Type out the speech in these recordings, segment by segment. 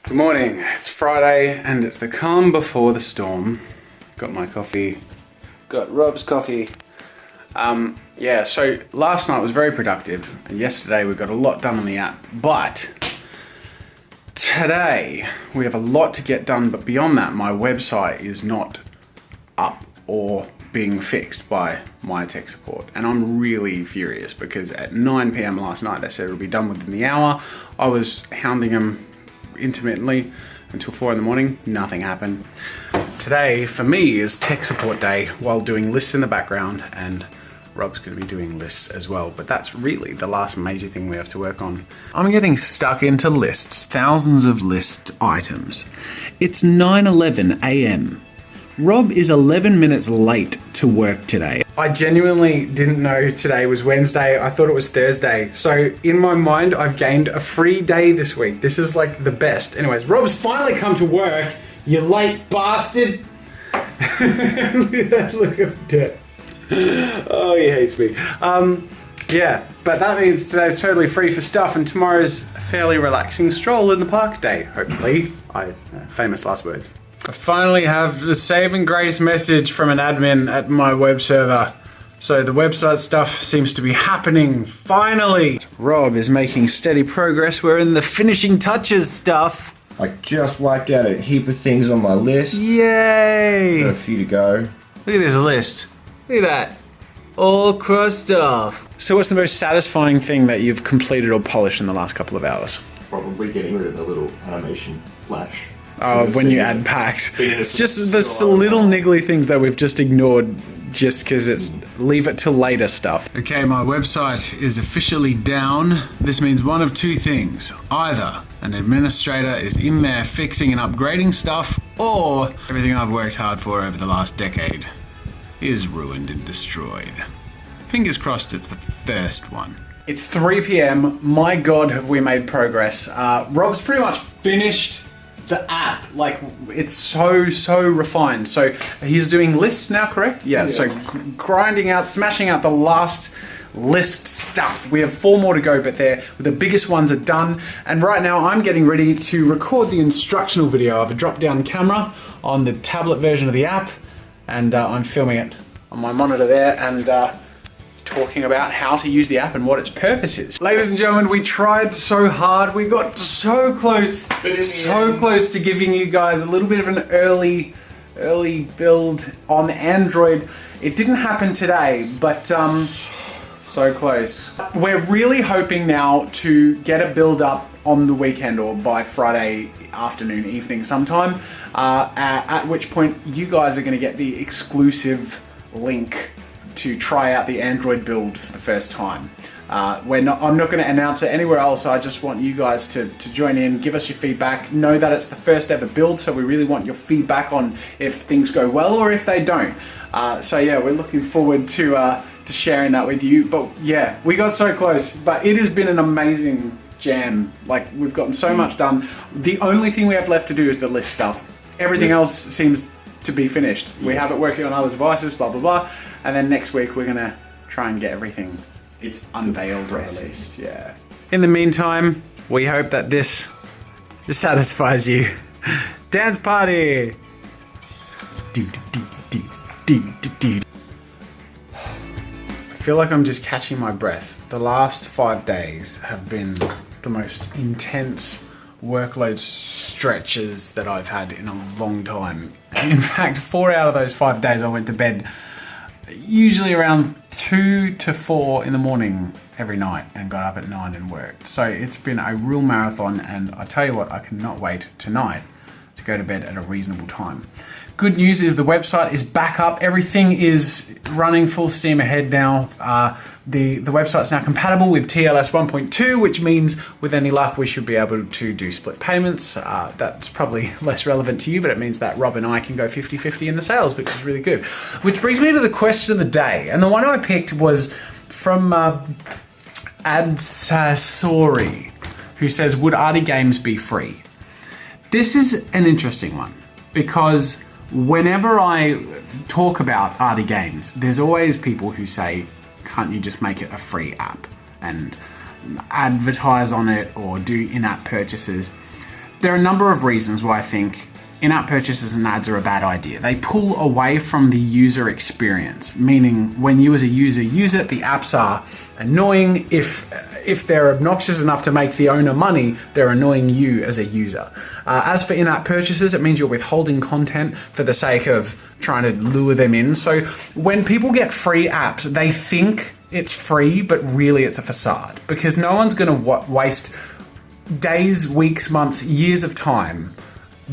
Good morning, it's Friday and it's the calm before the storm. Got my coffee, got Rob's coffee. Yeah, so last night was very productive and yesterday we got a lot done on the app, but today we have a lot to get done, but beyond that my website is not up or being fixed by my tech support, and I'm really furious because at 9 p.m. last night they said it'll be done within the hour. I was hounding them intermittently until 4 in the morning, nothing happened. Today for me is tech support day while doing lists in the background, and Rob's going to be doing lists as well, but that's really the last major thing we have to work on. I'm getting stuck into lists, thousands of list items. It's 9:11 a.m. Rob is 11 minutes late to work today. I genuinely didn't know today was Wednesday. I thought it was Thursday. So in my mind, I've gained a free day this week. This is like the best. Anyways, Rob's finally come to work. You late bastard. Look at that look of death. Oh, he hates me. Yeah, but that means today's totally free for stuff and tomorrow's a fairly relaxing stroll in the park day, hopefully. Famous last words. I finally have the saving grace message from an admin at my web server. So the website stuff seems to be happening, finally. Rob is making steady progress. We're in the finishing touches stuff. I just wiped out a heap of things on my list. Yay! Got a few to go. Look at this list. Look at that. All crossed off. So what's the most satisfying thing that you've completed or polished in the last couple of hours? Probably getting rid of the little animation flash. Oh, when you add packs. It's just the little niggly things that we've just ignored just because it's leave it till later stuff. Okay, my website is officially down. This means one of two things. Either an administrator is in there fixing and upgrading stuff, or everything I've worked hard for over the last decade is ruined and destroyed. Fingers crossed it's the first one. It's 3 p.m. My God, have we made progress. Rob's pretty much finished the app. Like, it's so refined. So he's doing lists now, correct? Yeah. So grinding out, smashing out the last list stuff. We have 4 more to go, but the biggest ones are done. And right now I'm getting ready to record the instructional video. I have a drop-down camera on the tablet version of the app, and I'm filming it on my monitor there and talking about how to use the app and what its purpose is. Ladies and gentlemen, we tried so hard. We got so close to giving you guys a little bit of an early build on Android. It didn't happen today, but so close. We're really hoping now to get a build up on the weekend or by Friday afternoon, evening sometime, at which point you guys are going to get the exclusive link to try out the Android build for the first time. I'm not going to announce it anywhere else. I just want you guys to join in, give us your feedback. Know that it's the first ever build, so we really want your feedback on if things go well or if they don't. So yeah, we're looking forward to sharing that with you. But yeah, we got so close, but it has been an amazing jam. Like, we've gotten so much done. The only thing we have left to do is the list stuff. Everything else seems to be finished. We have it working on other devices, blah blah blah, and then next week we're gonna try and get everything unveiled, released. Yeah. In the meantime, we hope that this satisfies you. Dance party. I feel like I'm just catching my breath. The last 5 days have been the most intense workload stretches that I've had in a long time. In fact, 4 out of those 5 days I went to bed usually around 2 to 4 in the morning every night and got up at 9 and worked. So it's been a real marathon, and I tell you what, I cannot wait tonight to go to bed at a reasonable time. Good news is the website is back up. Everything is running full steam ahead now. The website's now compatible with TLS 1.2, which means with any luck we should be able to do split payments. That's probably less relevant to you, but it means that Rob and I can go 50-50 in the sales, which is really good. Which brings me to the question of the day. And the one I picked was from Adsasori, who says, would Arty games be free? This is an interesting one because whenever I talk about Arty games, there's always people who say, can't you just make it a free app and advertise on it or do in-app purchases? There are a number of reasons why I think in-app purchases and ads are a bad idea. They pull away from the user experience, meaning when you as a user use it, the apps are annoying. If they're obnoxious enough to make the owner money, they're annoying you as a user. As for in-app purchases, it means you're withholding content for the sake of trying to lure them in. So when people get free apps, they think it's free, but really it's a facade, because no one's going to waste days, weeks, months, years of time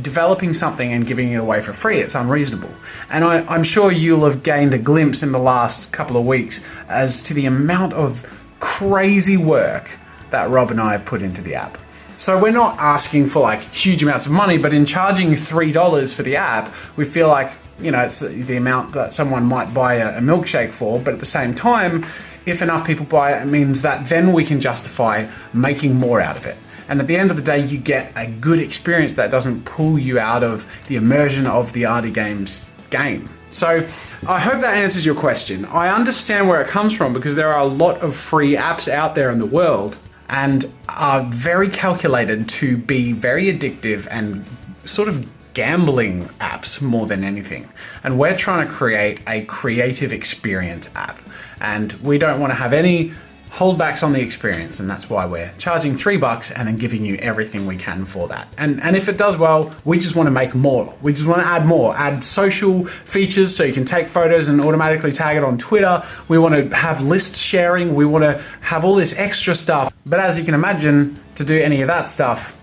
developing something and giving it away for free. It's unreasonable. And I'm sure you'll have gained a glimpse in the last couple of weeks as to the amount of crazy work that Rob and I have put into the app. So we're not asking for like huge amounts of money, but in charging $3 for the app, we feel like, you know, it's the amount that someone might buy a milkshake for, but at the same time, if enough people buy it, it means that then we can justify making more out of it. And at the end of the day, you get a good experience that doesn't pull you out of the immersion of the Arty Games game. So I hope that answers your question. I understand where it comes from because there are a lot of free apps out there in the world and are very calculated to be very addictive and sort of gambling apps more than anything. And we're trying to create a creative experience app. And we don't want to have any holdbacks on the experience, and that's why we're charging $3 and then giving you everything we can for that. And if it does well, we just want to make more. We just want to add more, add social features so you can take photos and automatically tag it on Twitter. We want to have list sharing. We want to have all this extra stuff. But as you can imagine, to do any of that stuff,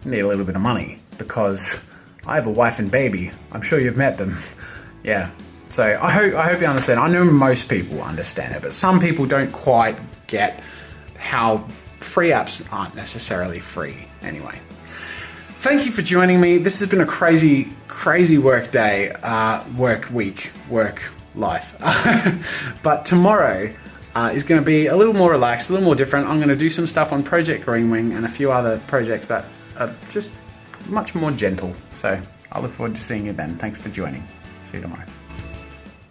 you need a little bit of money, because I have a wife and baby. I'm sure you've met them. Yeah. So I hope you understand. I know most people understand it, but some people don't quite get how free apps aren't necessarily free anyway. Thank you for joining me. This has been a crazy, crazy work day, work week, work life. But tomorrow is going to be a little more relaxed, a little more different. I'm going to do some stuff on Project Greenwing and a few other projects that are just much more gentle. So I look forward to seeing you then. Thanks for joining. See you tomorrow.